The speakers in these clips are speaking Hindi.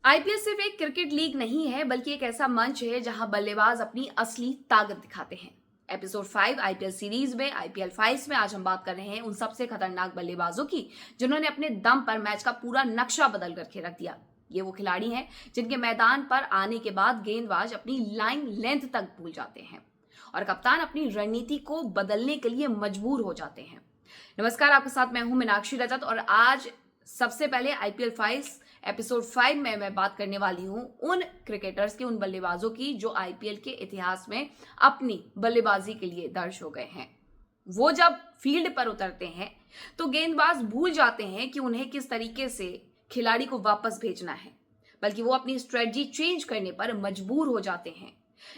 आईपीएल सिर्फ एक क्रिकेट लीग नहीं है बल्कि एक ऐसा मंच है जहां बल्लेबाज अपनी असली ताकत दिखाते हैं। एपिसोड 5 आईपीएल सीरीज में आईपीएल फाइल्स में आज हम बात कर रहे हैं उन सबसे खतरनाक बल्लेबाजों की जिन्होंने अपने दम पर मैच का पूरा नक्शा बदल करके रख दिया। ये वो खिलाड़ी हैं जिनके मैदान पर आने के बाद गेंदबाज अपनी लाइन लेंथ तक भूल जाते हैं और कप्तान अपनी रणनीति को बदलने के लिए मजबूर हो जाते हैं। नमस्कार, आपके साथ मैं हूं मीनाक्षी रजत और आज सबसे पहले आईपीएल फाइल्स एपिसोड 5 में मैं बात करने वाली हूं उन क्रिकेटर्स की, उन बल्लेबाजों की जो आईपीएल के इतिहास में अपनी बल्लेबाजी के लिए दर्ज हो गए हैं। वो जब फील्ड पर उतरते हैं तो गेंदबाज भूल जाते हैं कि उन्हें किस तरीके से खिलाड़ी को वापस भेजना है, बल्कि वो अपनी स्ट्रेटजी चेंज करने पर मजबूर हो जाते हैं।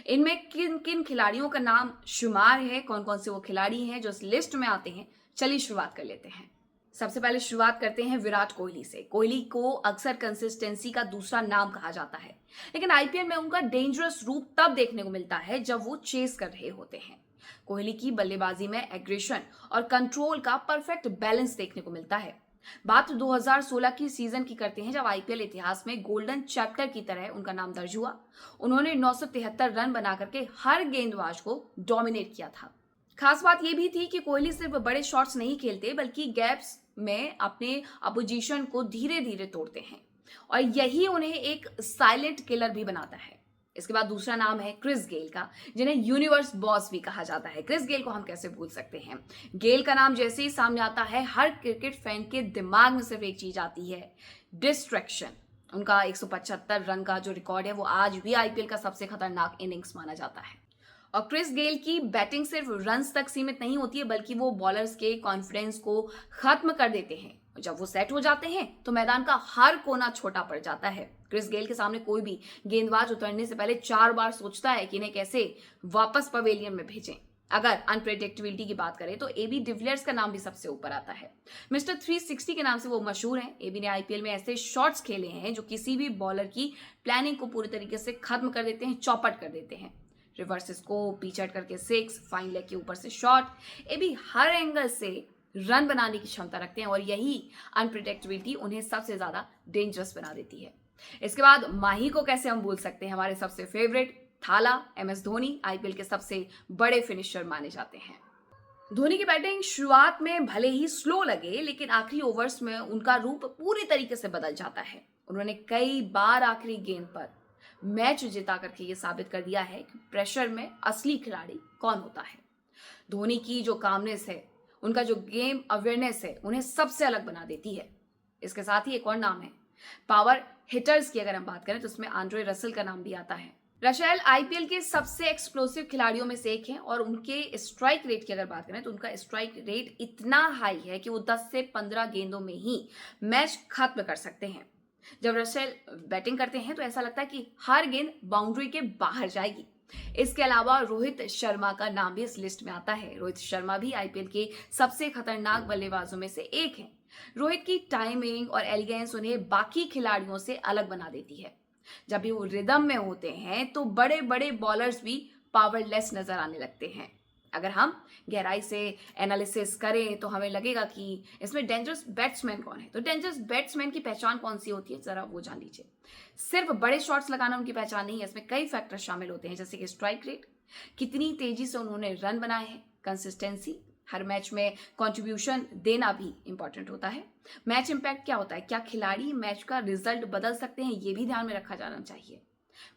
इनमें किन किन खिलाड़ियों का नाम शुमार है, कौन कौन से वो खिलाड़ी हैं जो इस लिस्ट में आते हैं, चलिए शुरुआत कर लेते हैं। सबसे पहले शुरुआत करते हैं विराट कोहली से। कोहली को अक्सर कंसिस्टेंसी का दूसरा नाम कहा जाता है, लेकिन आईपीएल में उनका डेंजरस रूप तब देखने को मिलता है जब वो चेस कर रहे होते हैं। कोहली की बल्लेबाजी में एग्रेशन और कंट्रोल का परफेक्ट बैलेंस देखने को मिलता है। बात 2016 की सीजन की करते हैं जब आईपीएल इतिहास में गोल्डन चैप्टर की तरह उनका नाम दर्ज हुआ। उन्होंने 973 रन बना करके हर गेंदबाज को डोमिनेट किया था। खास बात यह भी थी कि कोहली सिर्फ बड़े शॉट्स नहीं खेलते बल्कि गैप्स में अपने अपोजिशन को धीरे धीरे तोड़ते हैं और यही उन्हें एक साइलेंट किलर भी बनाता है। इसके बाद दूसरा नाम है क्रिस गेल का, जिन्हें यूनिवर्स बॉस भी कहा जाता है। क्रिस गेल को हम कैसे भूल सकते हैं। गेल का नाम जैसे ही सामने आता है हर क्रिकेट फैन के दिमाग में सिर्फ एक चीज आती है, डिस्ट्रैक्शन। उनका 175 रन का जो रिकॉर्ड है वो आज भी आईपीएल का सबसे खतरनाक इनिंग्स माना जाता है। और क्रिस गेल की बैटिंग सिर्फ रन्स तक सीमित नहीं होती है बल्कि वो बॉलर्स के कॉन्फिडेंस को खत्म कर देते हैं। जब वो सेट हो जाते हैं तो मैदान का हर कोना छोटा पड़ जाता है। क्रिस गेल के सामने कोई भी गेंदबाज उतरने से पहले 4 बार सोचता है कि इन्हें कैसे वापस पवेलियन में भेजें। अगर अनप्रेडिक्टेबिलिटी की बात करें तो एबी डिविलियर्स का नाम भी सबसे ऊपर आता है। मिस्टर 360 के नाम से वो मशहूर हैं। एबी ने आईपीएल में ऐसे शॉट्स खेले हैं जो किसी भी बॉलर की प्लानिंग को पूरी तरीके से खत्म कर देते हैं, चौपट कर देते हैं। रिवर्स स्कोप, पिच हट करके 6, फाइन लेग के ऊपर से शॉट। ये भी हर एंगल से रन बनाने की क्षमता रखते हैं और यही अनप्रिडिक्टेबिलिटी उन्हें सबसे ज्यादा डेंजरस बना देती है। इसके बाद माही को कैसे हम भूल सकते हैं, हमारे सबसे फेवरेट थाला एमएस धोनी आईपीएल के सबसे बड़े फिनिशर माने जाते हैं। धोनी की बैटिंग शुरुआत में भले ही स्लो लगे लेकिन आखिरी ओवर्स में उनका रूप पूरी तरीके से बदल जाता है। उन्होंने कई बार आखिरी गेंद पर मैच जिता करके ये साबित कर दिया है कि प्रेशर में असली खिलाड़ी कौन होता है। धोनी की जो कामनेस है, उनका जो गेम अवेयरनेस है, उन्हें सबसे अलग बना देती है। इसके साथ ही एक और नाम है पावर हिटर्स की। अगर हम बात करें तो उसमें आंद्रे रसेल का नाम भी आता है। रसेल आईपीएल के सबसे एक्सप्लोसिव खिलाड़ियों में से एक हैं और उनके स्ट्राइक रेट की अगर बात करें तो उनका स्ट्राइक रेट इतना हाई है कि वो 10 से 15 गेंदों में ही मैच खत्म कर सकते हैं। जब रसेल बैटिंग करते हैं तो ऐसा लगता है कि हर गेंद बाउंड्री के बाहर जाएगी। इसके अलावा रोहित शर्मा का नाम भी इस लिस्ट में आता है। रोहित शर्मा भी आईपीएल के सबसे खतरनाक बल्लेबाजों में से एक हैं। रोहित की टाइमिंग और एलिगेंस उन्हें बाकी खिलाड़ियों से अलग बना देती है। जब भी वो रिदम में होते हैं तो बड़े बड़े बॉलर्स भी पावरलेस नजर आने लगते हैं। अगर हम गहराई से एनालिसिस करें तो हमें लगेगा कि इसमें डेंजरस बैट्समैन कौन है। तो डेंजरस बैट्समैन की पहचान कौन सी होती है, जरा वो जान लीजिए। सिर्फ बड़े शॉट्स लगाना उनकी पहचान नहीं है, इसमें कई फैक्टर शामिल होते हैं, जैसे कि स्ट्राइक रेट, कितनी तेजी से उन्होंने रन बनाए हैं, कंसिस्टेंसी, हर मैच में कंट्रीब्यूशन देना भी इंपॉर्टेंट होता है। मैच इंपैक्ट क्या होता है, क्या खिलाड़ी मैच का रिजल्ट बदल सकते हैं, ये भी ध्यान में रखा जाना चाहिए।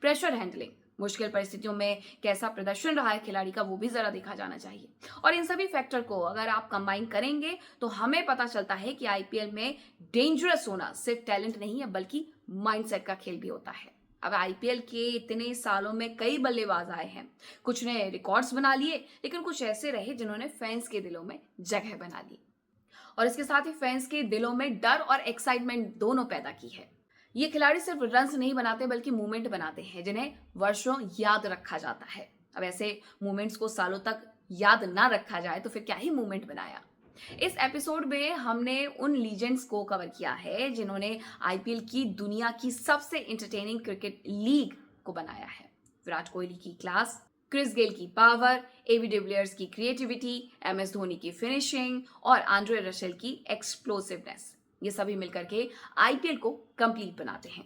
प्रेशर हैंडलिंग, मुश्किल परिस्थितियों में कैसा प्रदर्शन रहा है खिलाड़ी का, वो भी जरा देखा जाना चाहिए। और इन सभी फैक्टर को अगर आप कंबाइन करेंगे तो हमें पता चलता है कि आईपीएल में डेंजरस होना सिर्फ टैलेंट नहीं है बल्कि माइंडसेट का खेल भी होता है। अब आईपीएल के इतने सालों में कई बल्लेबाज आए हैं, कुछ ने रिकॉर्ड्स बना लिए लेकिन कुछ ऐसे रहे जिन्होंने फैंस के दिलों में जगह बना ली और इसके साथ ही फैंस के दिलों में डर और एक्साइटमेंट दोनों पैदा की है। ये खिलाड़ी सिर्फ रन्स नहीं बनाते बल्कि मूवमेंट बनाते हैं जिन्हें वर्षों याद रखा जाता है। अब ऐसे मूवमेंट्स को सालों तक याद ना रखा जाए तो फिर क्या ही मूवमेंट बनाया। इस एपिसोड में हमने उन लीजेंड्स को कवर किया है जिन्होंने आईपीएल की दुनिया की सबसे एंटरटेनिंग क्रिकेट लीग को बनाया है। विराट कोहली की क्लास, क्रिस गेल की पावर, एबी डिविलियर्स की क्रिएटिविटी, एमएस धोनी की फिनिशिंग और आंद्रे रसेल की एक्सप्लोसिवनेस, ये सभी मिलकर के आईपीएल को कंप्लीट बनाते हैं।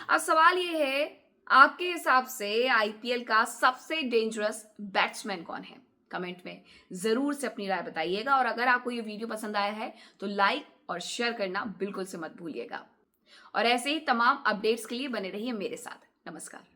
अब सवाल ये है, आपके हिसाब से आईपीएल का सबसे डेंजरस बैट्समैन कौन है? कमेंट में जरूर से अपनी राय बताइएगा और अगर आपको ये वीडियो पसंद आया है तो लाइक और शेयर करना बिल्कुल से मत भूलिएगा। और ऐसे ही तमाम अपडेट्स के लिए बने रहिए मेरे साथ। नमस्कार।